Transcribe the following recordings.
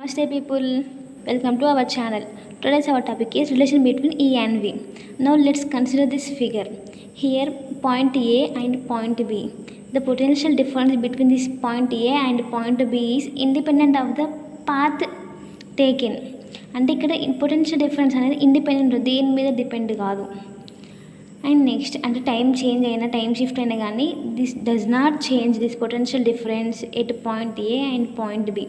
Namaste people, welcome to our channel. Today's our topic is relation between E and V. Now let's consider this figure. Here point A and point B. The potential difference between this point A and point B is independent of the path taken. అంటే ఇక్కడ potential difference అనేది independent, దేని మీద depend కాదు. And next అంటే time change అయినా time shift అయినా కానీ this does not change this potential difference at point A and point B.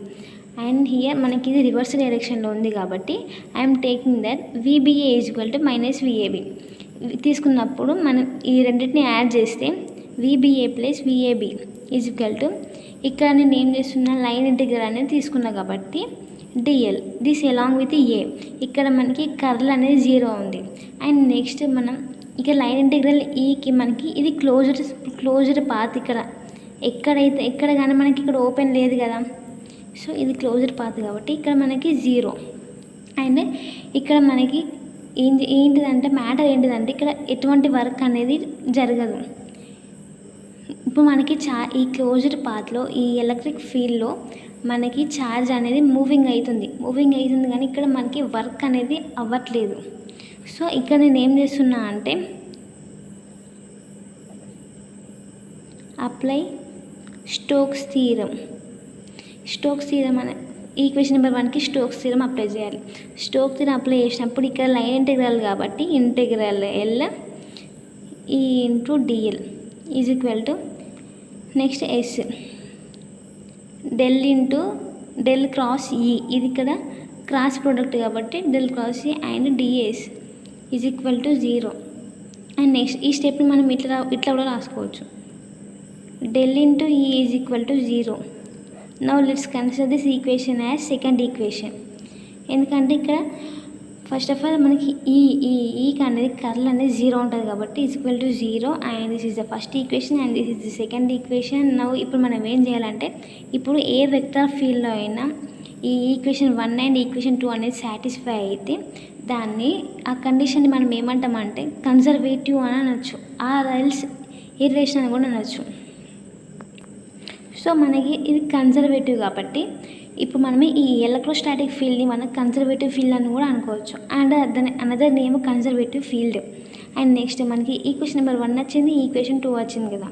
And here మనకి ఇది రివర్స్ డైరెక్షన్లో ఉంది కాబట్టి I'm taking that VBA is equal to minus VAB తీసుకున్నప్పుడు మనం ఈ రెండింటిని యాడ్ చేస్తే VBA plus VAB is equal to ఇక్కడ నేను ఏం చేస్తున్నా లైన్ ఇంటిగ్రల్ అనేది తీసుకున్నా కాబట్టి డిఎల్ దిస్ అలాంగ్ విత్ ఏ. ఇక్కడ మనకి కర్ల్ అనేది 0 ఉంది. అండ్ నెక్స్ట్ మనం ఇక్కడ లైన్ ఇంటిగ్రల్ ఈకి మనకి ఇది క్లోజ్డ్ పాత్. ఎక్కడ కానీ మనకి ఇక్కడ ఓపెన్ లేదు కదా, సో ఇది క్లోజ్డ్ పాత్ కాబట్టి ఇక్కడ మనకి 0. అండ్ ఇక్కడ మనకి ఏంటిదంటే మ్యాటర్ ఏంటిదంటే ఇక్కడ ఎటువంటి వర్క్ అనేది జరగదు. ఇప్పుడు మనకి ఈ క్లోజ్డ్ పాత్లో ఈ ఎలక్ట్రిక్ ఫీల్డ్లో మనకి ఛార్జ్ అనేది మూవింగ్ అవుతుంది కానీ ఇక్కడ మనకి వర్క్ అనేది అవ్వట్లేదు. సో ఇక్కడ నేను ఏం చేస్తున్నా అంటే అప్లై స్టోక్స్ థీరం అనే ఈక్వేషన్ నెంబర్ 1కి స్టోక్స్ థీరం అప్లై చేయాలి. స్టోక్స్ థీరం అప్లై చేసినప్పుడు ఇక్కడ లైన్ ఇంటిగ్రల్ కాబట్టి integral L E into dl is equal to next S del cross E, ఇది ఇక్కడ క్రాస్ ప్రోడక్ట్ కాబట్టి del cross E and dS is equal to 0. And next ఈ స్టెప్ని మనం ఇట్లా కూడా రాసుకోవచ్చు. Del into E is equal to 0. Now let's consider this equation as second equation. ఎందుకంటే ఇక్కడ ఫస్ట్ ఆఫ్ ఆల్ మనకి ఈకి అనేది కర్ల్ అనేది 0 ఉంటుంది కాబట్టి is equal to 0. And this is the first equation and this is the second equation. Now ఇప్పుడు మనం ఏం చేయాలంటే ఇప్పుడు ఏ వెక్టర్ ఫీల్డ్లో అయినా ఈ ఈక్వేషన్ 1 అండ్ ఈక్వేషన్ 2 అనేది సాటిస్ఫై అయితే దాన్ని ఆ కండిషన్ని మనం ఏమంటామంటే కన్జర్వేటివ్ అని అనొచ్చు, ఆర్ ఎల్స్ ఇర్రేషన్ అని కూడా అనొచ్చు. సో మనకి ఇది కన్జర్వేటివ్ కాబట్టి ఇప్పుడు మనం ఈ ఎలక్ట్రోస్టాటిక్ ఫీల్డ్ని మనం కన్జర్వేటివ్ ఫీల్డ్ అని కూడా అనుకోవచ్చు. అండ్ దాని another name conservative field. And next మనకి ఈక్వేషన్ నెంబర్ 1 వచ్చింది, ఈక్వేషన్ 2 వచ్చింది కదా.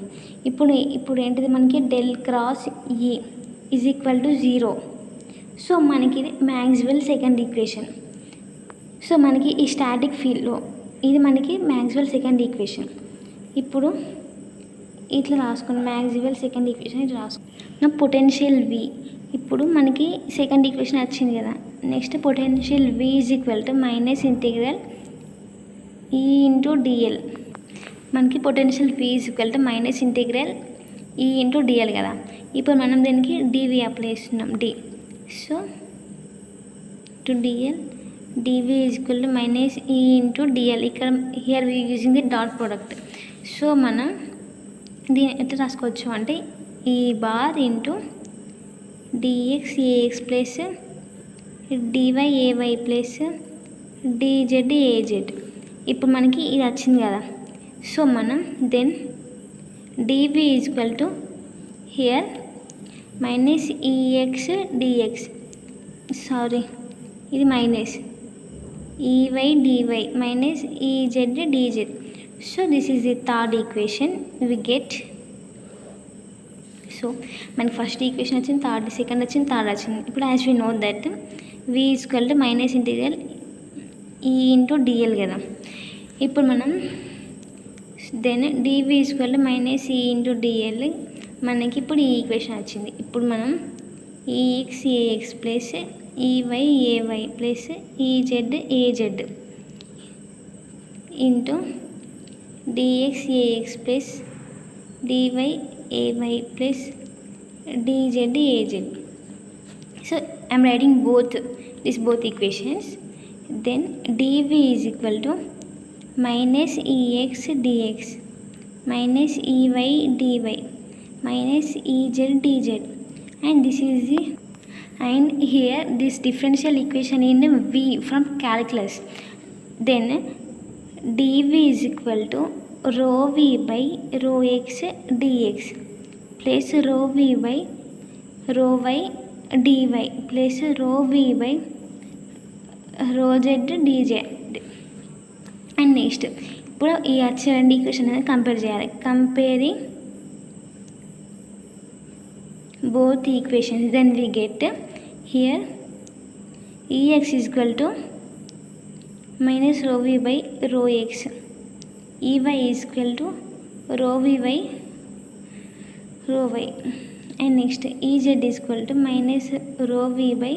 ఇప్పుడు ఏంటిది మనకి డెల్ క్రాస్ ఈ ఈజ్ ఈక్వల్ టు 0. సో మనకి ఇది మ్యాక్స్వెల్ సెకండ్ ఈక్వేషన్. సో మనకి ఈ స్టాటిక్ ఫీల్డ్లో ఇది మనకి మ్యాక్స్వెల్ సెకండ్ ఈక్వేషన్. ఇప్పుడు ఇట్లా రాసుకుని మ్యాక్స్వెల్ సెకండ్ ఈక్వేషన్ ఇట్లా రాసుకున్నా పొటెన్షియల్ వి. ఇప్పుడు మనకి సెకండ్ ఈక్వేషన్ వచ్చింది కదా. Next potential V is equal to minus integral E into dl. మనకి potential V is equal to minus integral E into dl కదా. ఇప్పుడు మనం దీనికి డివి అప్లై చేస్తున్నాం d. So to dl dV is equal to minus E into dl. ఇక్కడ here we using the dot product. So మనం దీన్ని ఎట్లా రాసుకోవచ్చు అంటే E bar into dx ax plus dy ay plus dz az. ఇప్పుడు మనకి ఇది వచ్చింది కదా. సో మనం then dV is equal to here minus Ex dx, sorry ఇది minus Ey dy minus Ez dz. So this is the third equation we get. So మనకి first equation వచ్చింది, second వచ్చింది, థర్డ్ వచ్చింది. ఇప్పుడు as we know that V is equal to minus integral E into dl కదా. ఇప్పుడు మనం then dV is equal to minus E into dl. మనకి ఇప్పుడు ఈ ఈక్వేషన్ వచ్చింది. ఇప్పుడు మనం Ex ax plus Ey ay plus Ez az into dx ax plus dy ay plus dz az. So I'm writing both equations. Then dv is equal to minus ex dx minus ey dy minus ez dz. And this is the, and here this differential equation in v from calculus. Then dv is equal to rho v by rho x dx plus rho v by rho y dy plus రో v by rho z dz. And next ఇప్పుడు ఈ వచ్చే రెండు equation అనేది compare చేయాలి. Comparing both equations, then we get here Ex is equal to minus rho v by rho x, Ey is equal to rho v by rho y, and next Ez is equal to minus rho v by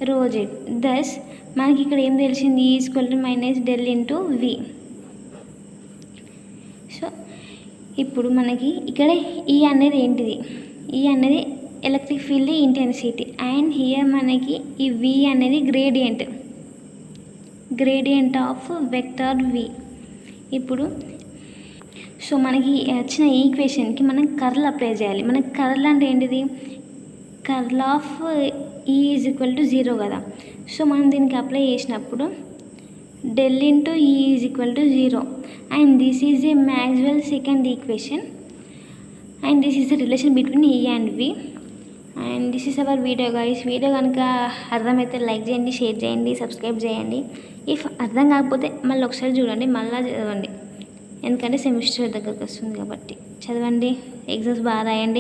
rho z. Thus మనకి ఇక్కడ ఏం తెలిసింది, E is equal to minus del into v. So ఇప్పుడు మనకి ఇక్కడ E అనేది ఏంటిది, ఈ అనేది electric field intensity, and here మనకి ఈ V అనేది గ్రేడియంట్ ఆఫ్ వెక్టర్ V. ఇప్పుడు సో మనకి వచ్చిన ఈక్వేషన్కి మనం కర్ల్ అప్లై చేయాలి. మనకి కర్ల్ అంటే ఏంటిది, curl of E is equal to 0 కదా. సో మనం దీనికి అప్లై చేసినప్పుడు del into E is equal to 0, and this is a Maxwell second equation, and this is the relation between E and V. and this is our video guys. Video కనుక అర్థమైతే like చేయండి, share చేయండి, subscribe చేయండి. If అర్థం కాకపోతే మళ్ళీ ఒకసారి చూడండి, మళ్ళీ చదవండి, ఎందుకంటే సెమిస్టర్ దగ్గరకు వస్తుంది కాబట్టి చదవండి, ఎగ్జామ్స్ బాగా రాయండి.